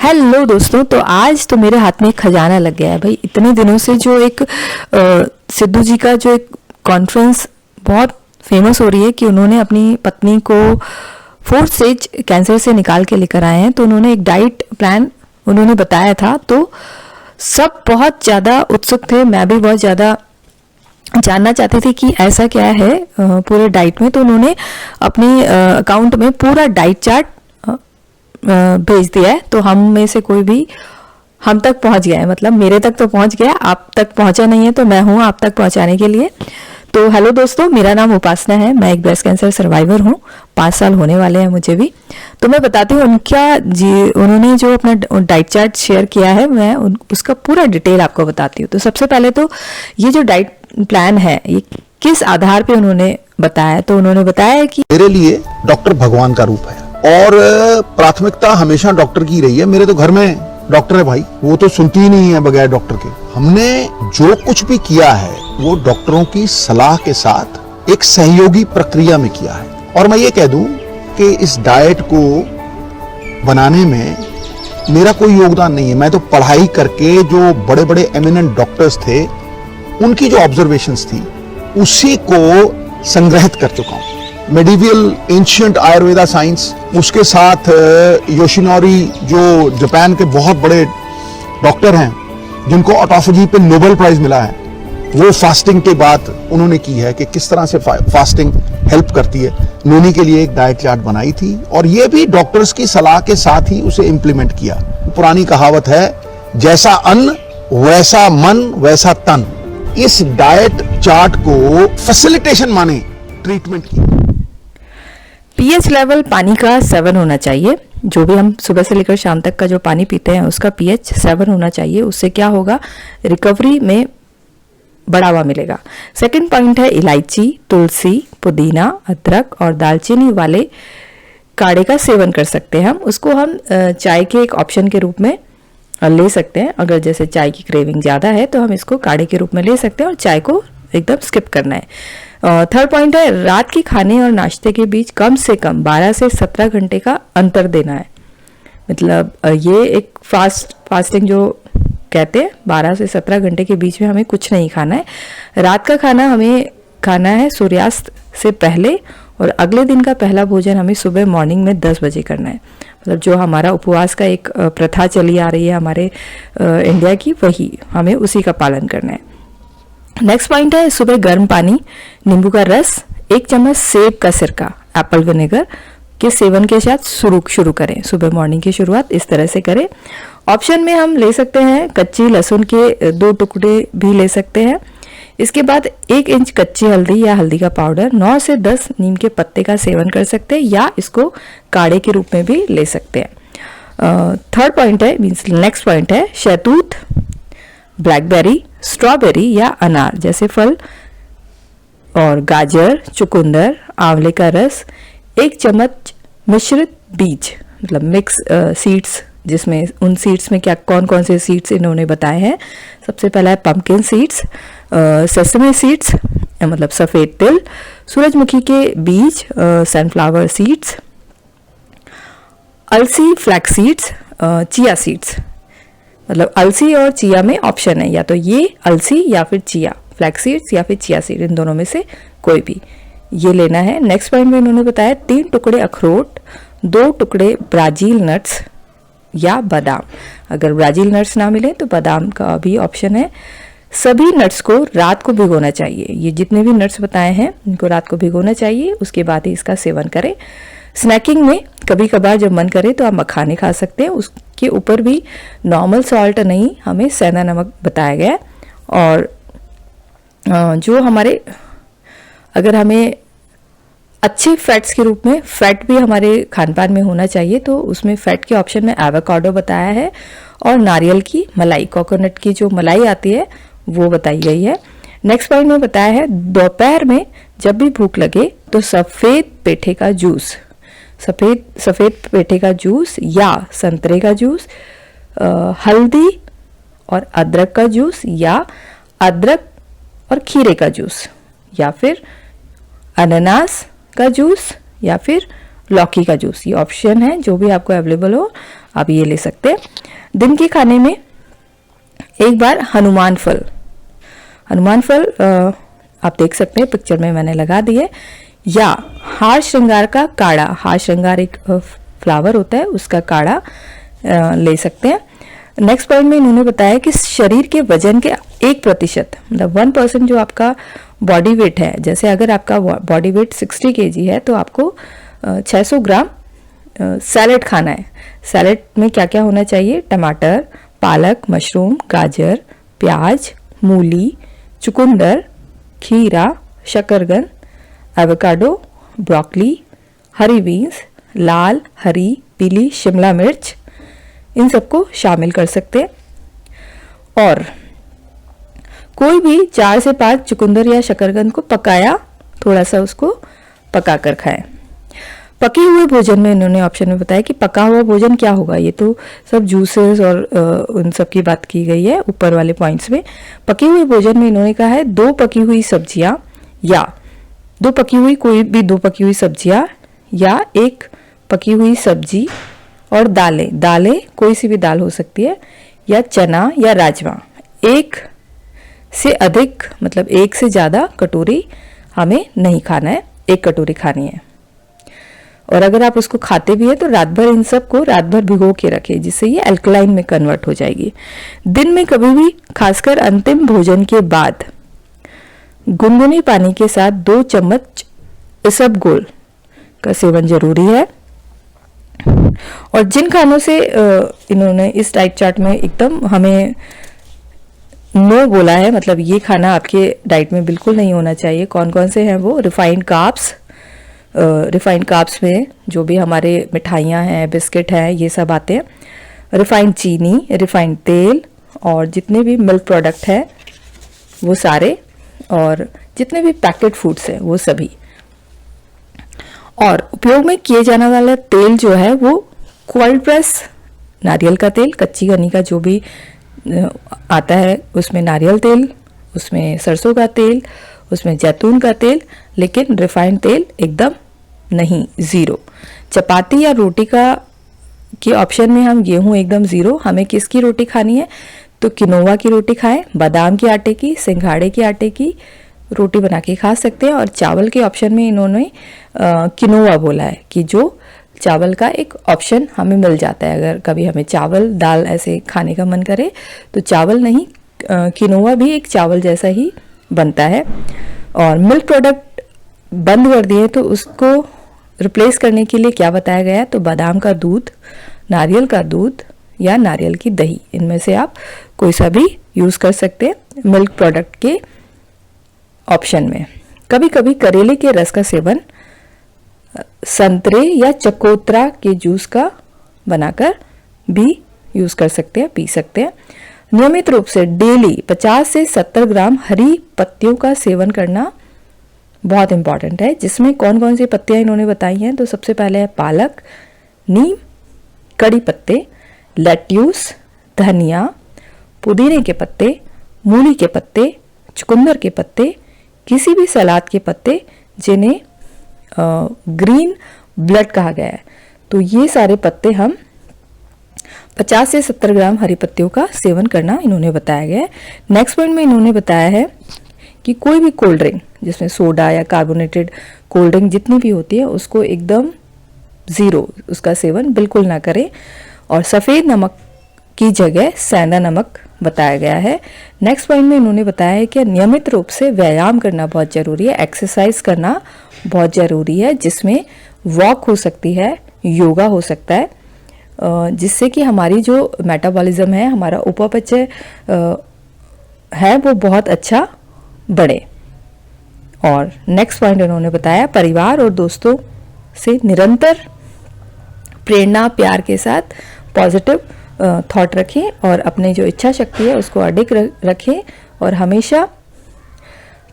Hello दोस्तों, तो आज तो मेरे हाथ में एक खजाना लग गया है भाई। इतने दिनों से जो एक सिद्धू जी का जो एक कॉन्फ्रेंस बहुत फेमस हो रही है कि उन्होंने अपनी पत्नी को 4th स्टेज कैंसर से निकाल के लेकर आए हैं। तो उन्होंने एक डाइट प्लान उन्होंने बताया था, तो सब बहुत ज़्यादा उत्सुक थे। मैं भी बहुत ज़्यादा जानना चाहती थी कि ऐसा क्या है पूरे डाइट में। तो उन्होंने अपने अकाउंट में पूरा डाइट चार्ट भेज दिया है। तो हम में से कोई भी हम तक पहुंच गया है, मतलब मेरे तक तो पहुंच गया, आप तक पहुंचा नहीं है तो मैं हूं आप तक पहुंचाने के लिए। तो हेलो दोस्तों, मेरा नाम उपासना है, मैं एक ब्रेस्ट कैंसर सर्वाइवर हूं। 5 साल होने वाले हैं मुझे भी। तो मैं बताती हूँ उन्होंने जो अपना डाइट चार्ट शेयर किया है, मैं उसका पूरा डिटेल आपको बताती हूँ। तो सबसे पहले तो ये जो डाइट प्लान है ये किस आधार पे उन्होंने बताया, तो उन्होंने बताया कि मेरे लिए डॉक्टर भगवान का रूप है और प्राथमिकता हमेशा डॉक्टर की रही है। मेरे तो घर में डॉक्टर है भाई, वो तो सुनती ही नहीं है बगैर डॉक्टर के। हमने जो कुछ भी किया है वो डॉक्टरों की सलाह के साथ एक सहयोगी प्रक्रिया में किया है। और मैं ये कह दूं कि इस डाइट को बनाने में मेरा कोई योगदान नहीं है। मैं तो पढ़ाई करके जो बड़े बड़े एमिनेंट डॉक्टर्स थे उनकी जो ऑब्जर्वेशंस थी उसी को संग्रहित कर चुका हूं। मेडिवल एंशिएंट आयुर्वेदा साइंस, उसके साथ योशिनोरी जो जापान के बहुत बड़े डॉक्टर हैं जिनको ऑटोफेजी पे नोबेल प्राइज मिला है, वो फास्टिंग के बाद उन्होंने की है कि किस तरह से फास्टिंग हेल्प करती है। उन्होंने के लिए एक डाइट चार्ट बनाई थी और ये भी डॉक्टर्स की सलाह के साथ ही उसे इंप्लीमेंट किया। पुरानी कहावत है, जैसा अन्न वैसा मन वैसा तन। इस डाइट चार्ट को फैसिलिटेशन माने ट्रीटमेंट की। पीएच लेवल पानी का 7 होना चाहिए। जो भी हम सुबह से लेकर शाम तक का जो पानी पीते हैं उसका पीएच 7 होना चाहिए। उससे क्या होगा, रिकवरी में बढ़ावा मिलेगा। सेकंड पॉइंट है इलायची, तुलसी, पुदीना, अदरक और दालचीनी वाले काढ़े का सेवन कर सकते हैं। उसको हम चाय के एक ऑप्शन के रूप में ले सकते हैं। अगर जैसे चाय की क्रेविंग ज़्यादा है तो हम इसको काढ़े के रूप में ले सकते हैं और चाय को एकदम स्किप करना है। थर्ड पॉइंट है रात के खाने और नाश्ते के बीच कम से कम 12 से 17 घंटे का अंतर देना है। मतलब ये एक फास्टिंग जो कहते हैं 12 से 17 घंटे के बीच में हमें कुछ नहीं खाना है। रात का खाना हमें खाना है सूर्यास्त से पहले और अगले दिन का पहला भोजन हमें सुबह मॉर्निंग में 10 बजे करना है। मतलब जो हमारा उपवास का एक प्रथा चली आ रही है हमारे इंडिया की, वही हमें उसी का पालन करना है। नेक्स्ट पॉइंट है सुबह गर्म पानी, नींबू का रस, 1 चम्मच सेब का सिरका, एप्पल विनेगर के सेवन के साथ शुरू करें। सुबह मॉर्निंग की शुरुआत इस तरह से करें। ऑप्शन में हम ले सकते हैं कच्ची लहसुन के 2 टुकड़े भी ले सकते हैं। इसके बाद 1 इंच कच्ची हल्दी या हल्दी का पाउडर, 9 से 10 नीम के पत्ते का सेवन कर सकते हैं या इसको काढ़े के रूप में भी ले सकते हैं। थर्ड पॉइंट है नेक्स्ट पॉइंट है शहतूत, ब्लैकबेरी, स्ट्रॉबेरी या अनार जैसे फल और गाजर, चुकंदर, आंवले का रस, 1 चम्मच मिश्रित बीज, मतलब मिक्स सीड्स, जिसमें उन सीड्स में क्या कौन कौन से सीड्स इन्होंने बताए हैं। सबसे पहला है पंपकिन सीड्स, सेसमे सीड्स मतलब सफ़ेद तिल, सूरजमुखी के बीज, सनफ्लावर सीड्स, अलसी, फ्लैक्स सीड्स, चिया सीड्स। मतलब अलसी और चिया में ऑप्शन है या तो ये अलसी या फिर चिया, फ्लैक्स सीड्स या फिर चिया सीड, इन दोनों में से कोई भी ये लेना है। नेक्स्ट पॉइंट में इन्होंने बताया 3 टुकड़े अखरोट, 2 टुकड़े ब्राजील नट्स या बादाम। अगर ब्राजील नट्स ना मिले तो बादाम का भी ऑप्शन है। सभी नट्स को रात को भिगोना चाहिए। ये जितने भी नट्स बताए हैं इनको रात को भिगोना चाहिए, उसके बाद ही इसका सेवन करें। स्नैकिंग में कभी कभार जब मन करे तो आप मखाने खा सकते हैं। उसके ऊपर भी नॉर्मल सॉल्ट नहीं, हमें सेंधा नमक बताया गया है। और जो हमारे अगर हमें अच्छे फैट्स के रूप में फैट भी हमारे खान पान में होना चाहिए तो उसमें फैट के ऑप्शन में एवोकाडो बताया है और नारियल की मलाई, कोकोनट की जो मलाई आती है वो बताई गई है। नेक्स्ट पॉइंट में बताया है दोपहर में जब भी भूख लगे तो सफ़ेद पेठे का जूस, सफ़ेद पेठे का जूस या संतरे का जूस, हल्दी और अदरक का जूस या अदरक और खीरे का जूस या फिर अनानास का जूस या फिर लौकी का जूस, ये ऑप्शन है, जो भी आपको अवेलेबल हो आप ये ले सकते हैं। दिन के खाने में एक बार हनुमान फल, हनुमान फल आप देख सकते हैं पिक्चर में मैंने लगा दी है, या हार श्रृंगार का काढ़ा, हार श्रृंगार एक फ्लावर होता है, उसका काढ़ा ले सकते हैं। नेक्स्ट पॉइंट में इन्होंने बताया कि शरीर के वजन के 1%, मतलब 1% जो आपका बॉडी वेट है, जैसे अगर आपका बॉडी वेट 60 kg है तो आपको 600 ग्राम सैलेड खाना है। सैलेड में क्या क्या होना चाहिए? टमाटर, पालक, मशरूम, गाजर, प्याज, मूली, चुकंदर, खीरा, शकरकंद, एवोकाडो, ब्रोकली, हरी बीन्स, लाल, हरी, पीली शिमला मिर्च, इन सबको शामिल कर सकते हैं। और कोई भी 4 से 5 चुकंदर या शकरकंद को पकाया, थोड़ा सा उसको पकाकर खाएं। पके हुए भोजन में इन्होंने ऑप्शन में बताया कि पका हुआ भोजन क्या होगा, ये तो सब जूसेस और उन सब की बात की गई है ऊपर वाले पॉइंट्स में। पके हुए भोजन में इन्होंने कहा है 2 पकी हुई सब्जियां, या 2 पकी हुई, कोई भी 2 पकी हुई सब्जियां, या 1 पकी हुई सब्जी और दालें, दालें कोई सी भी दाल हो सकती है, या चना या राजमा। 1 से अधिक, मतलब 1 से ज़्यादा कटोरी हमें नहीं खाना है, 1 कटोरी खानी है। और अगर आप उसको खाते भी है तो रात भर इन सब को रात भर भिगो के रखें, जिससे ये अल्कलाइन में कन्वर्ट हो जाएगी। दिन में कभी भी, खासकर अंतिम भोजन के बाद, गुनगुने पानी के साथ 2 चम्मच इसबगोल का सेवन जरूरी है। और जिन खानों से इन्होंने इस डाइट चार्ट में एकदम हमें नो बोला है, मतलब ये खाना आपके डाइट में बिल्कुल नहीं होना चाहिए, कौन कौन से हैं वो? रिफाइंड कार्ब्स, रिफाइंड कार्ब्स में जो भी हमारे मिठाइयाँ हैं, बिस्किट हैं, ये सब आते हैं। रिफाइंड चीनी, रिफाइंड तेल, और जितने भी मिल्क प्रोडक्ट हैं वो सारे, और जितने भी पैकेट फूड्स हैं वो सभी। और उपयोग में किए जाने वाला तेल जो है वो कोल्ड प्रेस नारियल का तेल, कच्ची गन्नी का जो भी आता है उसमें नारियल तेल, उसमें सरसों का तेल, उसमें जैतून का तेल, लेकिन रिफाइंड तेल एकदम नहीं, 0। चपाती या रोटी के ऑप्शन में हम गेहूं एकदम 0। हमें किसकी रोटी खानी है? तो किनोवा की रोटी खाएं, बादाम के आटे की, सिंघाड़े के आटे की रोटी बना के खा सकते हैं। और चावल के ऑप्शन में इन्होंने किनोवा बोला है कि जो चावल का एक ऑप्शन हमें मिल जाता है, अगर कभी हमें चावल दाल ऐसे खाने का मन करे तो चावल नहीं, किनोवा भी एक चावल जैसा ही बनता है। और मिल्क प्रोडक्ट बंद कर दिए तो उसको रिप्लेस करने के लिए क्या बताया गया है? तो बादाम का दूध, नारियल का दूध या नारियल की दही, इनमें से आप कोई सा भी यूज कर सकते हैं मिल्क प्रोडक्ट के ऑप्शन में। कभी कभी करेले के रस का सेवन संतरे या चकोतरा के जूस का बनाकर भी यूज कर सकते हैं, पी सकते हैं। नियमित रूप से डेली 50 से 70 ग्राम हरी पत्तियों का सेवन करना बहुत इंपॉर्टेंट है, जिसमें कौन कौन सी पत्तियां इन्होंने बताई हैं? तो सबसे पहले है पालक, नीम, कड़ी पत्ते, लेट्यूस, धनिया, पुदीने के पत्ते, मूली के पत्ते, चुकंदर के पत्ते, किसी भी सलाद के पत्ते जिन्हें ग्रीन ब्लड कहा गया है। तो ये सारे पत्ते हम 50 से 70 ग्राम हरी पत्तियों का सेवन करना इन्होंने बताया गया है। नेक्स्ट पॉइंट में इन्होंने बताया है कि कोई भी कोल्ड ड्रिंक जिसमें सोडा या कार्बोनेटेड कोल्ड ड्रिंक जितनी भी होती है उसको एकदम 0 उसका सेवन बिल्कुल ना करें। और सफ़ेद नमक की जगह सेंधा नमक बताया गया है। नेक्स्ट पॉइंट में इन्होंने बताया है कि नियमित रूप से व्यायाम करना बहुत ज़रूरी है, एक्सरसाइज करना बहुत ज़रूरी है, जिसमें वॉक हो सकती है, योगा हो सकता है, जिससे कि हमारी जो मेटाबॉलिज्म है, हमारा उपापचय है वो बहुत अच्छा बढ़े। और नेक्स्ट पॉइंट इन्होंने बताया परिवार और दोस्तों से निरंतर प्रेरणा प्यार के साथ पॉजिटिव थॉट रखें और अपने जो इच्छा शक्ति है उसको अडिग रखें और हमेशा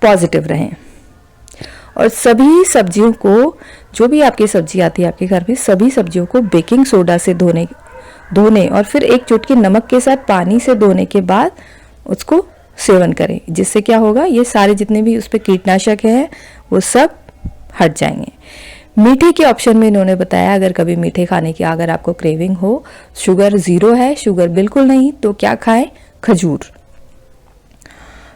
पॉजिटिव रहें। और सभी सब्जियों को, जो भी आपकी सब्जी आती है आपके घर में, सभी सब्जियों को बेकिंग सोडा से धोने और फिर 1 चुटकी नमक के साथ पानी से धोने के बाद उसको सेवन करें, जिससे क्या होगा, ये सारे जितने भी उस पर कीटनाशक हैं वो सब हट जाएंगे। मीठे के ऑप्शन में इन्होंने बताया अगर कभी मीठे खाने की अगर आपको क्रेविंग हो, शुगर 0 है, शुगर बिल्कुल नहीं, तो क्या खाएं? खजूर।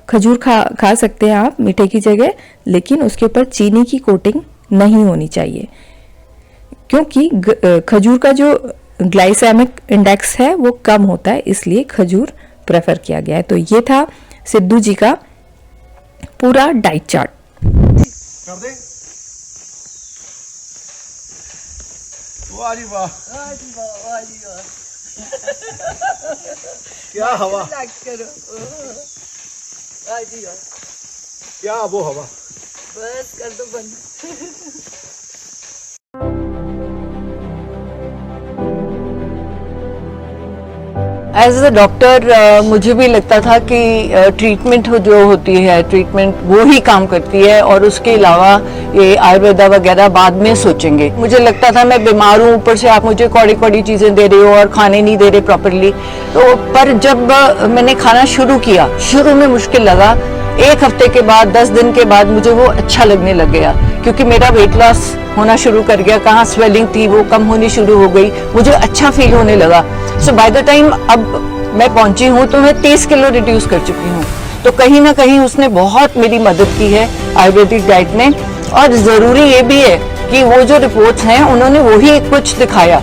खजूर खा सकते हैं आप मीठे की जगह, लेकिन उसके ऊपर चीनी की कोटिंग नहीं होनी चाहिए, क्योंकि खजूर का जो ग्लाइसेमिक इंडेक्स है वो कम होता है, इसलिए खजूर प्रेफर किया गया है। तो ये था सिद्धू जी का पूरा डाइट चार्ट। कर दे। वाह जी वाह, क्या हवा, क्या वो हवा। बस कर दो बंद। एज अ डॉक्टर मुझे भी लगता था कि ट्रीटमेंट जो होती है, ट्रीटमेंट वो ही काम करती है और उसके अलावा ये आयुर्वेदा वगैरह बाद में सोचेंगे। मुझे लगता था मैं बीमार हूँ, ऊपर से आप मुझे कौड़ी कौड़ी चीज़ें दे रहे हो और खाने नहीं दे रहे प्रॉपरली। तो पर जब मैंने खाना शुरू किया, शुरू में मुश्किल लगा, 1 हफ्ते के बाद 10 दिन के बाद मुझे वो अच्छा लगने लग गया, क्योंकि मेरा वेट लॉस होना शुरू कर गया, कहाँ स्वेलिंग थी वो कम होनी शुरू हो गई, मुझे अच्छा फील होने लगा। सो बाय द टाइम अब मैं पहुंची हूँ तो मैं 30 किलो रिड्यूस कर चुकी हूँ। तो कहीं ना कहीं उसने बहुत मेरी मदद की है आयुर्वेदिक डाइट ने। और जरूरी ये भी है कि वो जो रिपोर्ट्स हैं उन्होंने वही कुछ दिखाया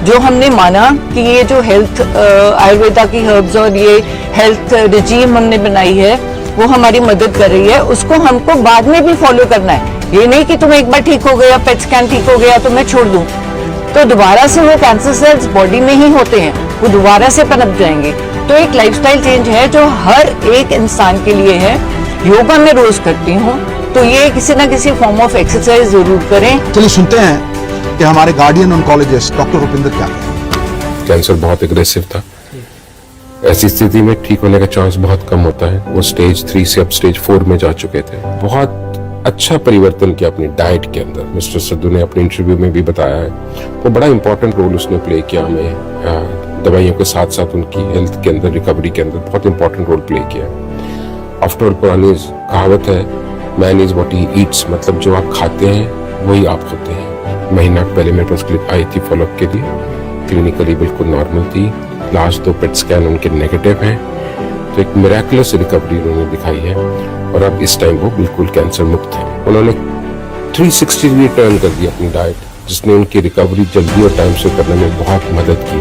जो हमने माना कि ये जो हेल्थ आयुर्वेदा की हर्ब्स और ये हेल्थ रिजीम हमने बनाई है वो हमारी मदद कर रही है, उसको हमको बाद में भी फॉलो करना है। ये नहीं कि तुम एक बार ठीक हो गया, पेट स्कैन ठीक हो गया तो मैं छोड़ दूं, तो दोबारा से वो कैंसर सेल्स बॉडी में ही होते हैं, वो दोबारा से पनप जाएंगे। तो एक लाइफस्टाइल चेंज है जो हर एक इंसान के लिए है। योगा मैं रोज करती हूँ, तो ये किसी ना किसी फॉर्म ऑफ एक्सरसाइज जरूर करें। चलिए सुनते हैं कि हमारे गार्डियन ऑन्कोलॉजिस्ट डॉक्टर रुपिंदर क्या कहते हैं। कैंसर बहुत एग्रेसिव था, ऐसी स्थिति में ठीक होने का चांस बहुत कम होता है। वो स्टेज 3 से अब स्टेज 4 में जा चुके थे। बहुत अच्छा परिवर्तन किया अपनी डाइट के अंदर। मिस्टर सिद्धू ने अपने इंटरव्यू में भी बताया है, वो बड़ा इंपॉर्टेंट रोल उसने प्ले किया हमें दवाइयों के साथ साथ उनकी हेल्थ के अंदर, रिकवरी के अंदर बहुत इंपॉर्टेंट रोल प्ले किया। आफ्टर ऑल पुरानी कहावत है, man is what he eats, मतलब जो आप खाते हैं वही आप होते हैं। महीना पहले मेरे पास क्लिप आई थी फॉलोअप के लिए, क्लिनिकली बिल्कुल नॉर्मल थी। लास्ट 2 पेट स्कैन उनके नेगेटिव हैं, तो एक मिरेकुलस रिकवरी उन्होंने दिखाई है और अब इस टाइम वो बिल्कुल कैंसर मुक्त है। उन्होंने 360 डिग्री टर्न कर दिया अपनी डाइट, जिसने उनकी रिकवरी जल्दी और टाइम से करने में बहुत मदद की।